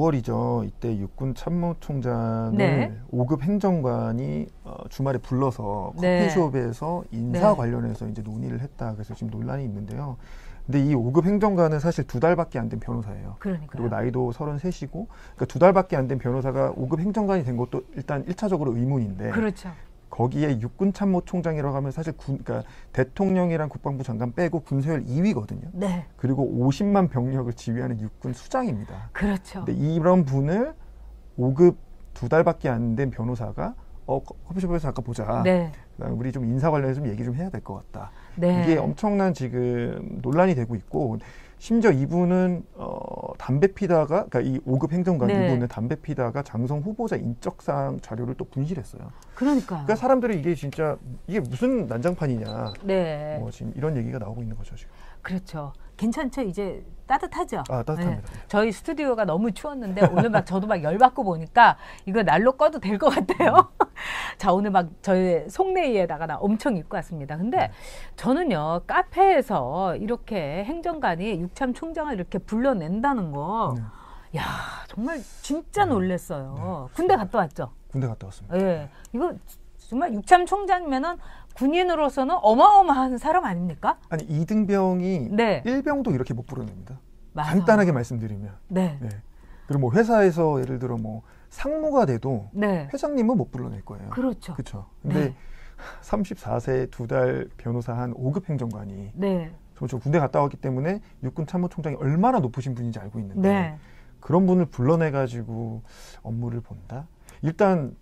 9월이죠. 이때 육군 참모총장을 네. 5급 행정관이 주말에 불러서 네. 커피숍에서 인사 네. 관련해서 이제 논의를 했다. 그래서 지금 논란이 있는데요. 근데 이 5급 행정관은 사실 2달밖에 안 된 변호사예요. 그러니까요. 그리고 나이도 33이고, 그러니까 2달밖에 안 된 변호사가 5급 행정관이 된 것도 일단 1차적으로 의문인데, 그렇죠. 거기에 육군 참모총장이라고 하면 사실 그러니까 대통령이랑 국방부 장관 빼고 군수열 2위거든요. 네. 그리고 50만 병력을 지휘하는 육군 수장입니다. 그렇죠. 근데 이런 분을 5급 2달밖에 안 된 변호사가 커피숍에서 잠깐 보자. 네. 그다음에 우리 좀 인사 관련해서 좀 얘기 좀 해야 될 것 같다. 네. 이게 엄청난 지금 논란이 되고 있고, 심지어 이분은 담배 피다가, 그러니까 이 5급 행정관 네. 이분은 담배 피다가 장성 후보자 인적사항 자료를 또 분실했어요. 그러니까요. 그러니까 사람들이 이게 진짜 이게 무슨 난장판이냐. 네. 지금 이런 얘기가 나오고 있는 거죠 지금. 그렇죠. 괜찮죠? 이제 따뜻하죠? 아, 따뜻합니다. 네. 저희 스튜디오가 너무 추웠는데 오늘 막 저도 막 열받고 보니까 이거 난로 꺼도 될 것 같아요. 자, 오늘 막 저희 속내의에다가 나 엄청 입고 왔습니다. 근데 저는요, 카페에서 이렇게 행정관이 육참총장을 이렇게 불러낸다는 거, 야, 정말 진짜 놀랐어요. 군대 갔다 왔죠? 군대 갔다 왔습니다. 예. 이거 정말 육참총장이면은 군인으로서는 어마어마한 사람 아닙니까? 아니, 이등병이 네. 1병도 이렇게 못 불러냅니다. 맞아. 간단하게 말씀드리면. 네. 네. 그리고 뭐 회사에서 예를 들어 뭐 상무가 돼도 네. 회장님은 못 불러낼 거예요. 그렇죠. 그렇죠. 근데 네. 34세 2달 변호사 한 5급 행정관이 네. 저 군대 갔다 왔기 때문에 육군 참모총장이 얼마나 높으신 분인지 알고 있는데 네. 그런 분을 불러내가지고 업무를 본다? 일단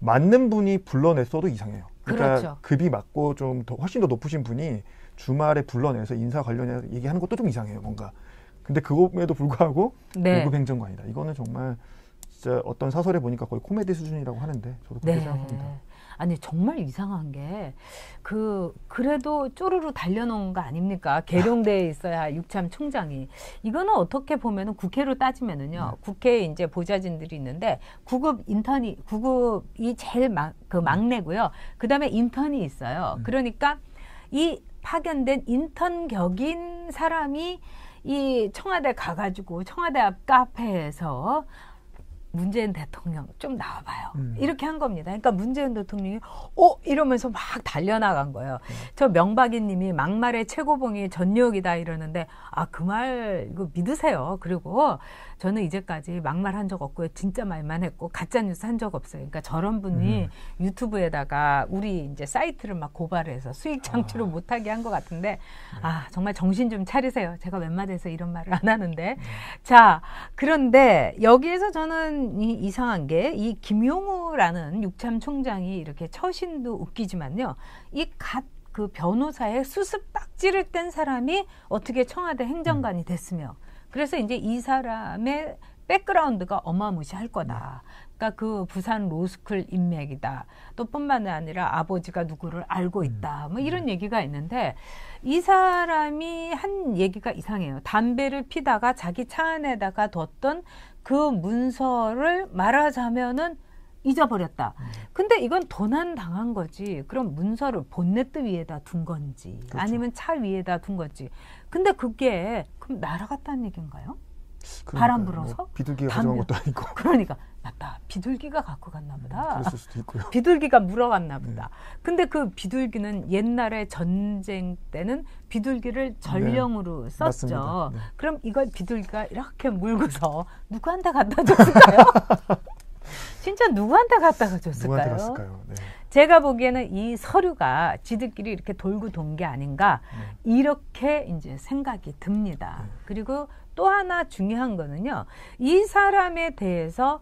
맞는 분이 불러냈어도 이상해요. 그러니까 그렇죠. 급이 맞고 좀 더 훨씬 더 높으신 분이 주말에 불러내서 인사 관련해서 얘기하는 것도 좀 이상해요, 뭔가. 근데 그것에도 불구하고 네. 5급 행정관이다. 이거는 정말 진짜 어떤 사설에 보니까 거의 코미디 수준이라고 하는데 저도 그렇게 네. 생각합니다. 아니 정말 이상한 게 그래도 쪼르르 달려놓은 거 아닙니까? 계룡대에 있어야 육참 총장이. 이거는 어떻게 보면은 국회로 따지면은요. 국회에 이제 보좌진들이 있는데 구급이 제일 막내고요. 그다음에 인턴이 있어요. 그러니까 이 파견된 인턴 격인 사람이 이 청와대 가가지고 청와대 앞 카페에서 문재인 대통령 좀 나와봐요. 이렇게 한 겁니다. 그러니까 문재인 대통령이 이러면서 막 달려나간 거예요. 저 명박이 님이 막말의 최고봉이 전역이다 이러는데 그 말 이거 믿으세요. 그리고 저는 이제까지 막말 한 적 없고요. 진짜 말만 했고 가짜뉴스 한 적 없어요. 그러니까 저런 분이 유튜브에다가 우리 이제 사이트를 막 고발해서 수익 창출을 못하게 한 것 같은데 정말 정신 좀 차리세요. 제가 웬만해서 이런 말을 안 하는데 자, 그런데 여기에서 저는 이상한 게 이 김용우라는 육참 총장이 이렇게 처신도 웃기지만요. 그 변호사의 수습박지를 뗀 사람이 어떻게 청와대 행정관이 됐으며 그래서 이제 이 사람의 백그라운드가 어마무시할 거다. 그러니까 그 부산 로스쿨 인맥이다. 또 뿐만 아니라 아버지가 누구를 알고 있다. 뭐 이런 얘기가 있는데 이 사람이 한 얘기가 이상해요. 담배를 피다가 자기 차 안에다가 뒀던 그 문서를 말하자면은 잊어버렸다. 근데 이건 도난 당한 거지. 그럼 문서를 본네트 위에다 둔 건지 그렇죠. 아니면 차 위에다 둔 건지. 근데 그게 그럼 날아갔다는 얘기인가요? 바람 불어서? 뭐 비둘기가 가져간 것도 아니고. 그러니까 맞다. 비둘기가 갖고 갔나 보다. 그랬을 수도 있고요. 비둘기가 물어갔나 보다. 근데 그 비둘기는 옛날에 전쟁 때는 비둘기를 전령으로 썼죠. 맞습니다. 네. 그럼 이걸 비둘기가 이렇게 물고서 누구한테 갖다 줬을까요? 진짜 누구한테 갖다가 줬을까요? 누구한테 갔을까요? 네. 제가 보기에는 이 서류가 지들끼리 이렇게 돌고 돈 게 아닌가 이렇게 이제 생각이 듭니다. 그리고 또 하나 중요한 거는요. 이 사람에 대해서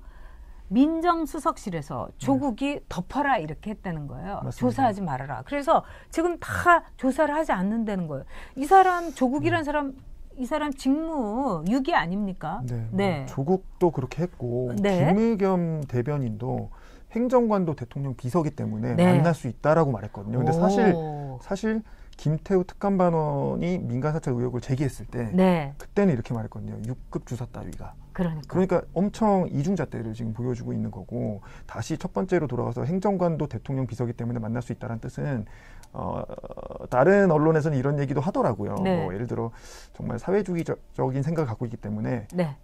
민정수석실에서 조국이 덮어라 이렇게 했다는 거예요. 맞습니다. 조사하지 말아라. 그래서 지금 다 조사를 하지 않는다는 거예요. 이 사람 조국이란 사람 이 사람 직무 유기 아닙니까? 네. 네. 조국도 그렇게 했고 네. 김의겸 대변인도 행정관도 대통령 비서기 때문에 네. 만날 수 있다라고 말했거든요. 근데 사실 김태우 특감반원이 민간사찰 의혹을 제기했을 때 네. 그때는 이렇게 말했거든요. 6급 주사 따위가. 그러니까 엄청 이중잣대를 지금 보여주고 있는 거고 다시 첫 번째로 돌아와서 행정관도 대통령 비서기 때문에 만날 수 있다는 뜻은 다른 언론에서는 이런 얘기도 하더라고요. 네. 뭐 예를 들어 정말 사회주의적인 생각을 갖고 있기 때문에 네.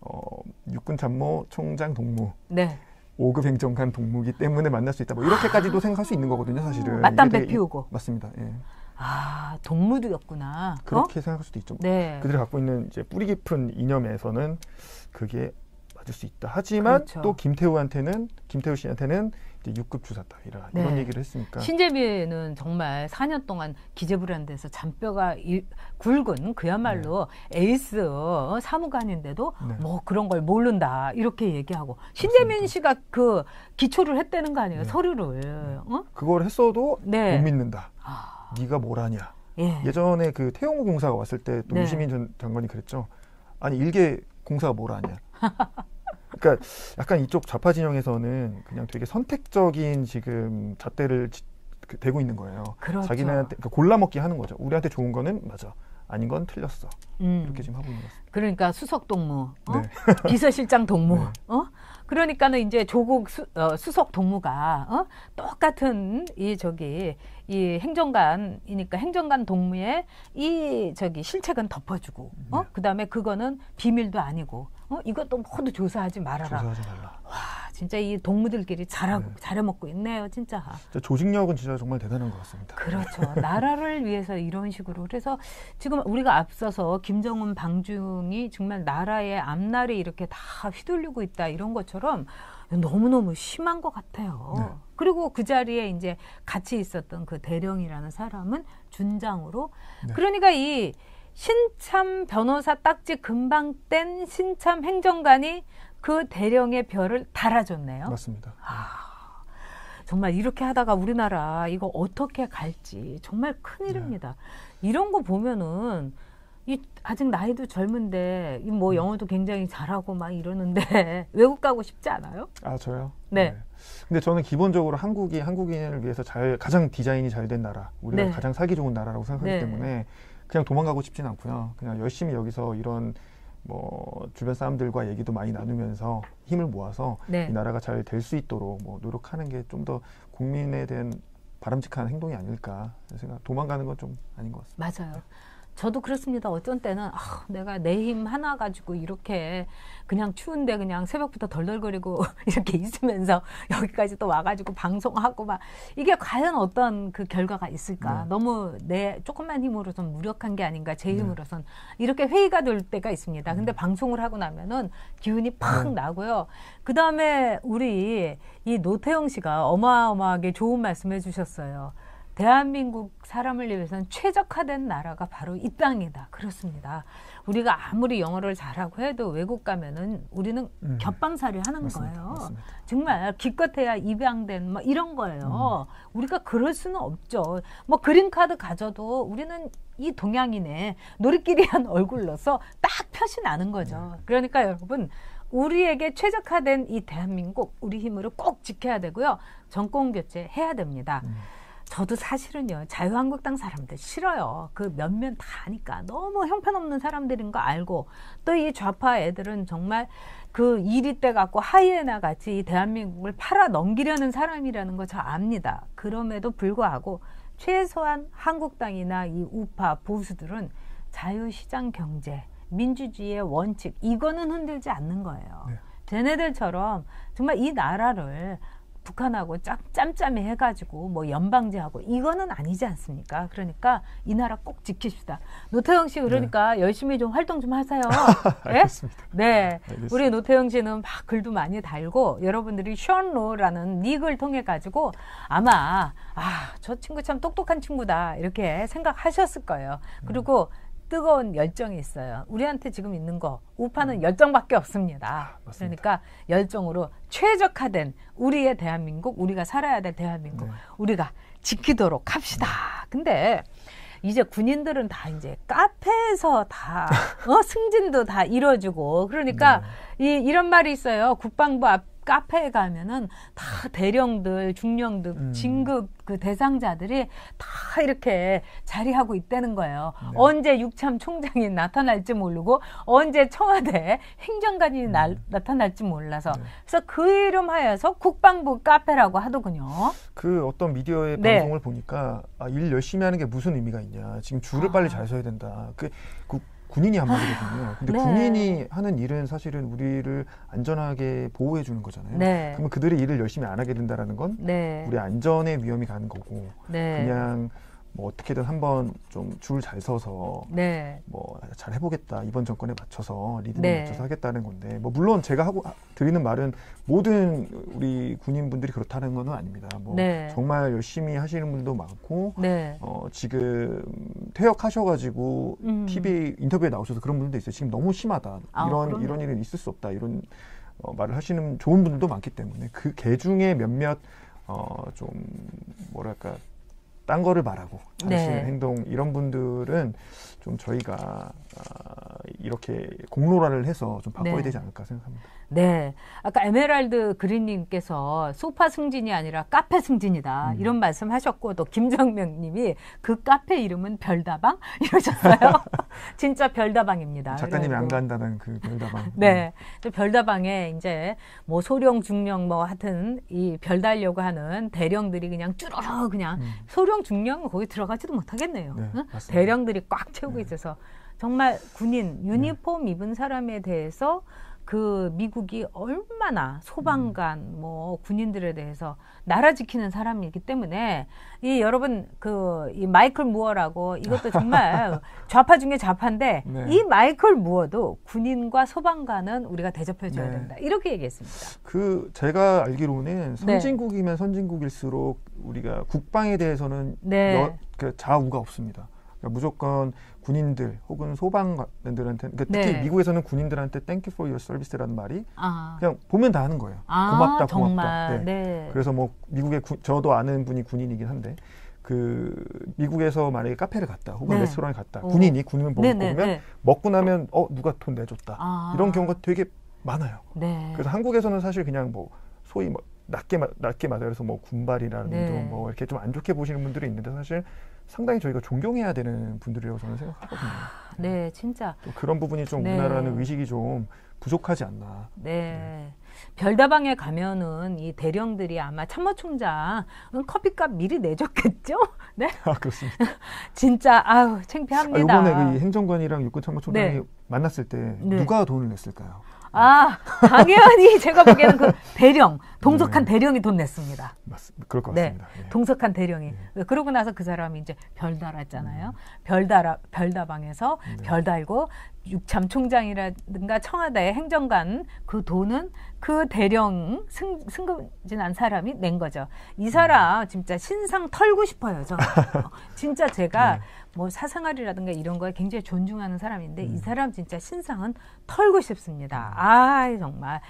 육군 참모 총장 동무 네. 5급 행정관 동무기 때문에 만날 수 있다. 뭐 이렇게까지도 생각할 수 있는 거거든요, 사실은. 맞담배 피우고. 맞습니다. 예. 아, 동무도였구나. 그렇게 생각할 수도 있죠. 네. 그들이 갖고 있는 이제 뿌리 깊은 이념에서는 그게 맞을 수 있다. 하지만 그렇죠. 또 김태우 씨한테는 이제 6급 주사 따위라 이런 얘기를 했으니까. 신재빈은 정말 4년 동안 기재부라는 잔뼈가 굵은 그야말로 에이스 사무관인데도 네. 뭐 그런 걸 모른다 이렇게 얘기하고 신재빈 씨가 그 기초를 했다는 거 아니에요? 네. 서류를. 그걸 했어도 네. 못 믿는다. 네가 뭘 하냐. 예. 예전에 그 태용호 공사가 왔을 때 또 네. 유시민 장관이 그랬죠. 아니 일개 공사가 뭘 하냐. 그러니까 약간 이쪽 좌파 진영에서는 그냥 되게 선택적인 지금 잣대를 대고 있는 거예요. 그렇죠. 자기네한테 그러니까 골라먹기 하는 거죠. 우리한테 좋은 거는 맞아. 아닌 건 틀렸어. 이렇게 지금 하고 있는 것 같습니다. 그러니까 수석 동무, 네. 비서실장 동무, 네. 그러니까는 이제 조국 수석 동무가 똑같은 이 행정관이니까 행정관 동무의 이 실책은 덮어주고, 네. 그다음에 그거는 비밀도 아니고, 이것도 모두 조사하지 말아라. 조사하지 말라. 와, 진짜 이 동무들끼리 잘해먹고 있네요, 진짜. 조직력은 진짜 정말 대단한 것 같습니다. 그렇죠. 나라를 위해서 이런 식으로. 그래서 지금 우리가 앞서서 김정은, 방중이 정말 나라의 앞날이 이렇게 다 휘둘리고 있다 이런 것처럼 너무너무 심한 것 같아요. 네. 그리고 그 자리에 이제 같이 있었던 그 대령이라는 사람은 준장으로. 네. 그러니까 이 신참 변호사 딱지 금방 뗀 신참 행정관이 그 대령의 별을 달아줬네요. 맞습니다. 정말 이렇게 하다가 우리나라 이거 어떻게 갈지 정말 큰일입니다. 이런 거 보면은 아직 나이도 젊은데 뭐 영어도 굉장히 잘하고 막 이러는데 외국 가고 싶지 않아요? 아, 저요? 네. 근데 저는 기본적으로 한국이 한국인을 위해서 가장 디자인이 잘 된 나라, 우리가 네. 가장 살기 좋은 나라라고 생각하기 네. 때문에 그냥 도망가고 싶진 않고요. 그냥 열심히 여기서 이런 뭐 주변 사람들과 얘기도 많이 나누면서 힘을 모아서 네. 이 나라가 잘 될 수 있도록 뭐 노력하는 게 좀 더 국민에 대한 바람직한 행동이 아닐까 생각. 도망가는 건 좀 아닌 것 같습니다. 맞아요. 저도 그렇습니다. 어쩐 때는 내가 내 힘 하나 가지고 이렇게 그냥 추운데 그냥 새벽부터 덜덜거리고 이렇게 있으면서 여기까지 또 와가지고 방송하고 막 이게 과연 어떤 그 결과가 있을까? 네. 너무 내 조금만 힘으로선 무력한 게 아닌가? 제 힘으로선 이렇게 회의가 될 때가 있습니다. 근데 방송을 하고 나면은 기운이 팍 나고요. 그 다음에 우리 이 노태영 씨가 어마어마하게 좋은 말씀해 주셨어요. 대한민국 사람을 위해서는 최적화된 나라가 바로 이 땅이다. 그렇습니다. 우리가 아무리 영어를 잘하고 해도 외국 가면은 우리는 겹방살이 하는 맞습니다. 거예요. 맞습니다. 정말 기껏해야 입양된 뭐 이런 거예요. 우리가 그럴 수는 없죠. 뭐 그린카드 가져도 우리는 이 동양인의 노리끼리한 얼굴로서 딱 표시 나는 거죠. 그러니까 여러분 우리에게 최적화된 이 대한민국 우리 힘으로 꼭 지켜야 되고요. 정권 교체 해야 됩니다. 저도 사실은요 자유한국당 사람들 싫어요. 그 몇몇 다 아니까 너무 형편없는 사람들인 거 알고 또 이 좌파 애들은 정말 그 이리 때 갖고 하이에나 같이 이 대한민국을 팔아 넘기려는 사람이라는 거 저 압니다. 그럼에도 불구하고 최소한 한국당이나 이 우파 보수들은 자유시장 경제, 민주주의의 원칙 이거는 흔들지 않는 거예요. 네. 쟤네들처럼 정말 이 나라를 북한하고 짬짬이 해가지고 뭐 연방제하고 이거는 아니지 않습니까? 그러니까 이 나라 꼭 지킵시다. 노태영 씨 그러니까 열심히 좀 활동 좀 하세요. 네? 알겠습니다. 네, 알겠습니다. 우리 노태영 씨는 막 글도 많이 달고 여러분들이 션로라는 닉을 통해 가지고 아마 저 친구 참 똑똑한 친구다 이렇게 생각하셨을 거예요. 그리고 뜨거운 열정이 있어요. 우리한테 지금 있는 거 우파는 열정밖에 없습니다. 맞습니다. 그러니까 열정으로 최적화된 우리의 대한민국, 우리가 살아야 될 대한민국, 우리가 지키도록 합시다. 근데 이제 군인들은 다 이제 카페에서 다 승진도 다 이뤄주고 그러니까 이런 말이 있어요. 국방부 카페에 가면은 다 대령들, 중령들, 진급 그 대상자들이 다 이렇게 자리하고 있다는 거예요. 네. 언제 육참 총장이 나타날지 모르고 언제 청와대 행정관이 나타날지 몰라서 네. 그래서 그 이름 하여서 국방부 카페라고 하더군요. 그 어떤 미디어의 네. 방송을 보니까 일 열심히 하는 게 무슨 의미가 있냐. 지금 줄을 빨리 잘 서야 된다. 그 군인이 한 말이거든요. 근데 네. 군인이 하는 일은 사실은 우리를 안전하게 보호해 주는 거잖아요. 네. 그러면 그들이 일을 열심히 안 하게 된다라는 건 네. 우리 안전에 위험이 가는 거고 네. 그냥 뭐 어떻게든 한번 좀 줄 잘 서서 네. 뭐 잘 해보겠다 이번 정권에 맞춰서 리듬에 네. 맞춰서 하겠다는 건데 뭐 물론 제가 드리는 말은 모든 우리 군인분들이 그렇다는 건 아닙니다. 뭐 네. 정말 열심히 하시는 분도 많고 네. 지금 퇴역하셔가지고 TV 인터뷰에 나오셔서 그런 분들도 있어요. 지금 너무 심하다. 이런 일은 있을 수 없다. 이런 말을 하시는 좋은 분들도 많기 때문에 그 개 중에 몇몇 좀 뭐랄까 딴 거를 말하고 하시는 네. 행동 이런 분들은 좀 저희가 이렇게 공론화를 해서 좀 바꿔야 네. 되지 않을까 생각합니다. 네. 아까 에메랄드 그린님께서 소파 승진이 아니라 카페 승진이다. 이런 말씀 하셨고, 또 김정명 님이 그 카페 이름은 별다방? 이러셨어요. 진짜 별다방입니다. 작가님이 그래가지고. 안 간다는 그 별다방. 네. 별다방에 이제 뭐 소령, 중령 뭐 하여튼 이 별 달려고 하는 대령들이 그냥 쭈르르 그냥 소령, 중령은 거기 들어가지도 못하겠네요. 네, 응? 맞습니다. 대령들이 꽉 채우고 있어서 정말 군인, 유니폼 입은 사람에 대해서 그 미국이 얼마나 소방관, 뭐 군인들에 대해서 나라 지키는 사람이기 때문에 이 여러분 이 마이클 무어라고 이것도 정말 좌파 중에 좌파인데 네. 이 마이클 무어도 군인과 소방관은 우리가 대접해줘야 네. 된다 이렇게 얘기했습니다. 제가 알기로는 선진국이면 선진국일수록 우리가 국방에 대해서는 네. 좌우가 없습니다. 그러니까 무조건 군인들 혹은 소방관들한테 특히 네. 미국에서는 군인들한테 Thank you for your service라는 말이 아. 그냥 보면 다 하는 거예요. 아, 고맙다, 정말. 고맙다. 네. 네. 그래서 뭐 미국의 저도 아는 분이 군인이긴 한데 미국에서 만약에 카페를 갔다 혹은 네. 레스토랑에 갔다 군인을 네, 보면 네. 먹고 나면 누가 돈 내줬다 이런 경우가 되게 많아요. 네. 그래서 한국에서는 사실 그냥 뭐 소위 뭐 낮게 맞아요. 그래서 뭐 군발이라는 네. 둥 뭐 이렇게 좀 안 좋게 보시는 분들이 있는데 사실 상당히 저희가 존경해야 되는 분들이라고 저는 생각하거든요. 네, 진짜. 또 그런 부분이 좀 네. 우리나라는 의식이 좀 부족하지 않나. 네. 별다방에 가면은 이 대령들이 아마 참모총장은 커피값 미리 내줬겠죠? 네. 그렇습니다. 진짜 아유 창피합니다. 이번에 그 행정관이랑 육군참모총장이 네. 만났을 때 네. 누가 돈을 냈을까요? 당연히 제가 보기에는 그 대령, 동석한 대령이 돈 냈습니다. 맞습니다. 그럴 것 네, 같습니다. 예. 동석한 대령이. 그러고 나서 그 사람이 이제 별 달았잖아요. 별다방에서 별 달고 육참 총장이라든가 청와대 행정관 그 돈은 그 대령 승급진한 사람이 낸 거죠. 이 사람 진짜 신상 털고 싶어요. 저는. 진짜 제가 뭐 사생활이라든가 이런 거에 굉장히 존중하는 사람인데 이 사람 진짜 신상은 털고 싶습니다. 정말.